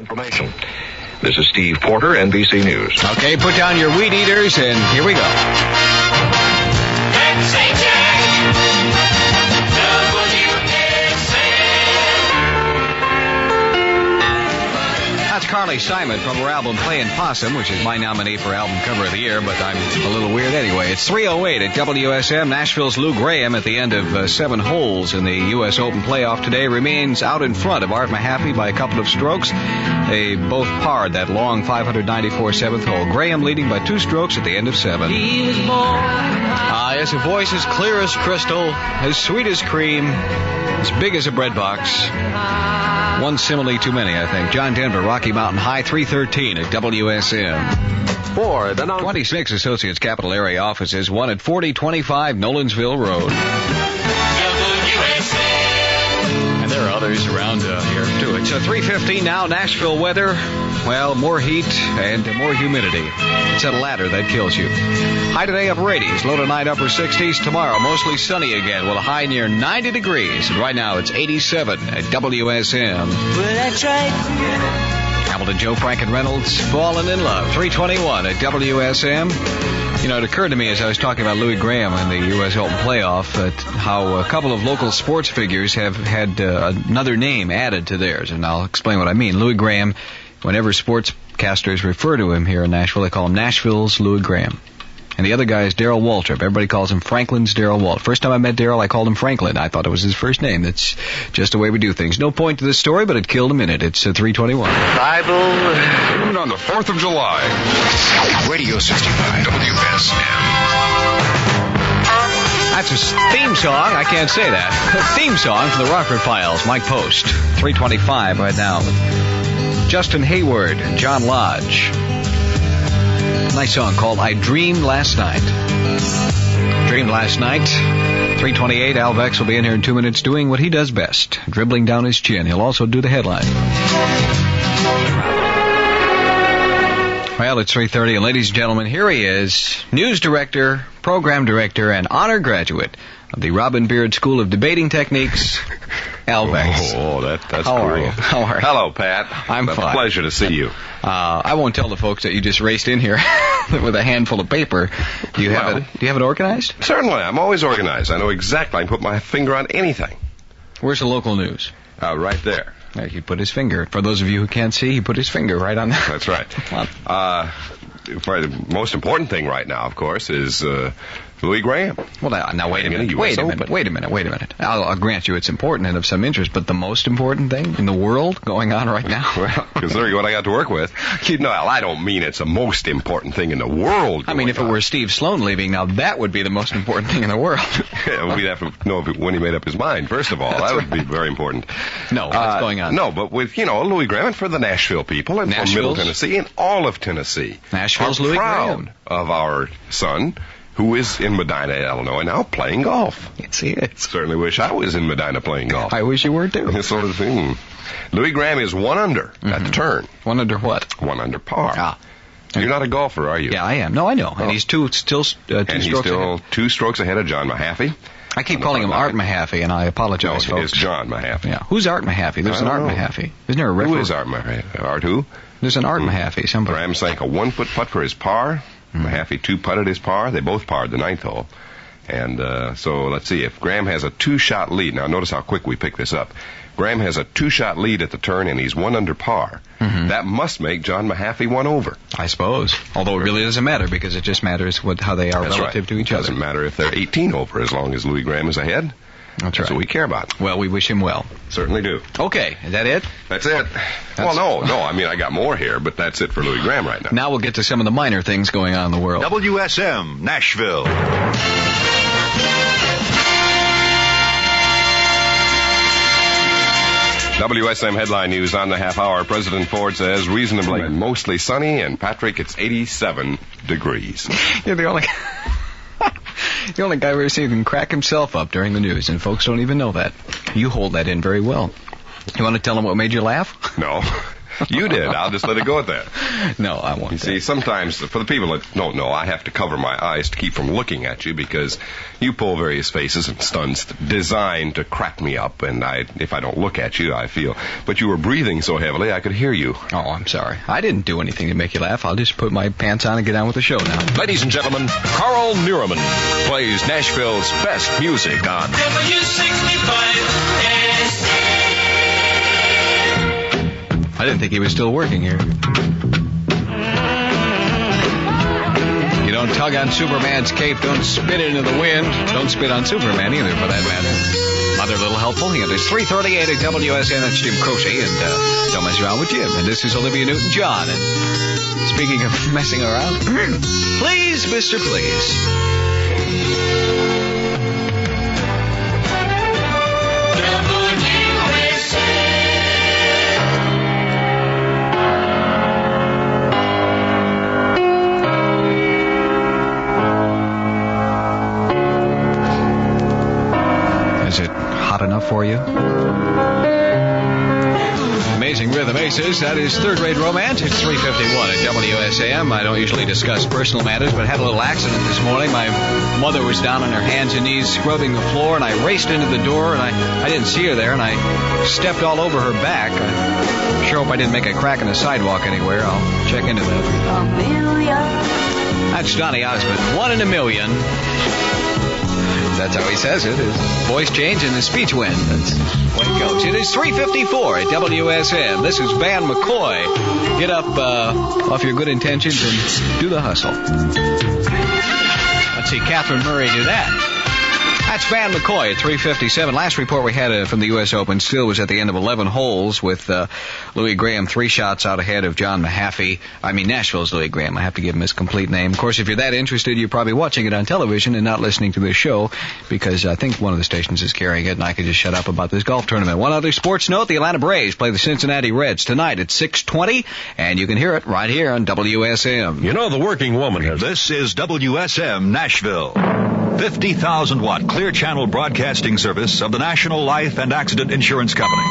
Information. This is Steve Porter, NBC News. Okay, put down your weed eaters, and here we go. That's Sajak. That's Carly Simon from her album Playin' Possum, which is my nominee for album cover of the year, but I'm a little weird anyway. It's 3:08 at WSM. Nashville's Lou Graham at the end of 7 holes in the U.S. Open playoff today remains out in front of Art Mahaffey by a couple of strokes. They both parred that long 594 7th hole. Graham leading by 2 strokes at the end of 7. He was born. Yes, a voice as clear as crystal, as sweet as cream, as big as a bread box. One simile too many, I think. John Denver, Rocky Mountain High, 313 at WSM. For the 26 Associates Capital Area offices, one at 4025 Nolensville Road. And there are others around here, too. It's 3:15 now, Nashville weather. Well, more heat and more humidity. It's a ladder that kills you. High today, upper 80s. Low tonight, upper 60s. Tomorrow, mostly sunny again with a high near 90 degrees. And right now, it's 87 at WSM. Well, I tried. Hamilton, Joe, Frank, and Reynolds, Fallen in Love. 321 at WSM. You know, it occurred to me as I was talking about Louis Graham in the U.S. Open playoff how a couple of local sports figures have had another name added to theirs. And I'll explain what I mean. Louis Graham, whenever sportscasters refer to him here in Nashville, they call him Nashville's Louis Graham. And the other guy is Darrell Waltrip. Everybody calls him Franklin's Darrell Waltrip. First time I met Darrell, I called him Franklin. I thought it was his first name. That's just the way we do things. No point to this story, but it killed a minute. It's 321. Bible on the 4th of July. Radio 65 WSM. That's a theme song. I can't say that. A theme song for the Rockford Files. Mike Post. 325 right now. Justin Hayward and John Lodge. Nice song called I Dreamed Last Night. Dreamed Last Night. 328. Al Vex will be in here in 2 minutes doing what he does best. Dribbling down his chin. He'll also do the headline. Well, it's 3:30, and ladies and gentlemen, here he is, news director, program director, and honor graduate of the Robin Beard School of Debating Techniques, Al Vex. Oh, that's How cool. are you? How are you? Hello, Pat. I'm it's fine. a pleasure to see you. I won't tell the folks that you just raced in here with a handful of paper. Do you have it organized? Certainly. I'm always organized. I know exactly. I can put my finger on anything. Where's the local news? Right there. There, he put his finger. For those of you who can't see, he put his finger right on that. That's right. Probably the most important thing right now, of course, is Louis Graham. Well, now wait a minute. Wait a minute. I'll grant you it's important and of some interest, but the most important thing in the world going on right now? Well, considering what I got to work with. No, I don't mean it's the most important thing in the world. I mean, if it were Steve Sloan leaving, now that would be the most important thing in the world. Yeah, we'd have to know when he made up his mind, first of all. That would be very important. No, what's going on? No, but with, Louis Graham, and for the Nashville people, and for Middle Tennessee, and all of Tennessee. Nashville's are Louis proud Graham. of our son, who is in Medina, Illinois, now playing golf. Yes, he is. Certainly wish I was in Medina playing golf. I wish you were, too. This sort of thing. Louis Graham is 1 under at the turn. 1 under what? 1 under par. Ah. You're not a golfer, are you? Yeah, I am. No, I know. Oh. And he's still two and strokes he's still ahead. 2 strokes ahead of John Mahaffey. I keep calling him Art Mahaffey, and I apologize, No, folks. it's John Mahaffey. Yeah. Who's Art Mahaffey? There's I an don't Art know. Mahaffey. Isn't there a referee? Who is Art Mahaffey? Art who? There's an Art Mahaffey. Somebody. Graham sank a 1-foot putt for his par. Mahaffey 2-putted his par. They both parred the 9th hole. And so let's see. If Graham has a 2-shot lead, now notice how quick we pick this up. Graham has a 2-shot lead at the turn, and he's 1 under par. That must make John Mahaffey 1 over. I suppose. Although it really doesn't matter, because it just matters how they are That's relative right. to each It other. doesn't matter if they're 18 over, as long as Louis Graham is ahead. That's right. That's what we care about. Well, we wish him well. Certainly do. Okay, is that it? That's it. Well, no. I mean, I got more here, but that's it for Louis Graham right now. Now we'll get to some of the minor things going on in the world. WSM, Nashville. WSM headline news on the half hour. President Ford says reasonably mostly sunny, and Patrick, it's 87 degrees. You're the only the only guy I've ever seen who can crack himself up during the news, and folks don't even know that. You hold that in very well. You want to tell them what made you laugh? No. You did. I'll just let it go at that. No, I won't. You see, sometimes, for the people that don't know, I have to cover my eyes to keep from looking at you because you pull various faces and stunts designed to crack me up, and if I don't look at you, I feel. But you were breathing so heavily, I could hear you. Oh, I'm sorry. I didn't do anything to make you laugh. I'll just put my pants on and get on with the show now. Ladies and gentlemen, Carl Nuremberg plays Nashville's best music on I didn't think he was still working here. You don't tug on Superman's cape, don't spit into the wind. Don't spit on Superman either, for that matter. Another little helpful hint. It's 3:38 at WSM. That's Jim Croce, and don't mess around with Jim. And this is Olivia Newton-John. And speaking of messing around, please, Mr. Please. Is it hot enough for you? Amazing Rhythm Aces, that is third-rate romance. It's 3:51 at WSM. I don't usually discuss personal matters, but had a little accident this morning. My mother was down on her hands and knees scrubbing the floor, and I raced into the door, and I didn't see her there, and I stepped all over her back. I sure hope I didn't make a crack in the sidewalk anywhere. I'll check into that. That's Johnny Osmond. 1 in a million. That's how he says it. His voice change and his speech went. That's the way it goes. It is 3:54 at WSM. This is Van McCoy. Get up off your good intentions and do the hustle. Let's see Catherine Murray do that. That's Van McCoy at 3:57. Last report we had from the U.S. Open still was at the end of 11 holes with Louis Graham 3 shots out ahead of John Mahaffey. I mean, Nashville's Louis Graham. I have to give him his complete name. Of course, if you're that interested, you're probably watching it on television and not listening to this show because I think one of the stations is carrying it, and I can just shut up about this golf tournament. One other sports note, the Atlanta Braves play the Cincinnati Reds tonight at 6:20, and you can hear it right here on WSM. You know the working woman has. This is WSM Nashville. 50,000 watt clear channel broadcasting service of the National Life and Accident Insurance Company.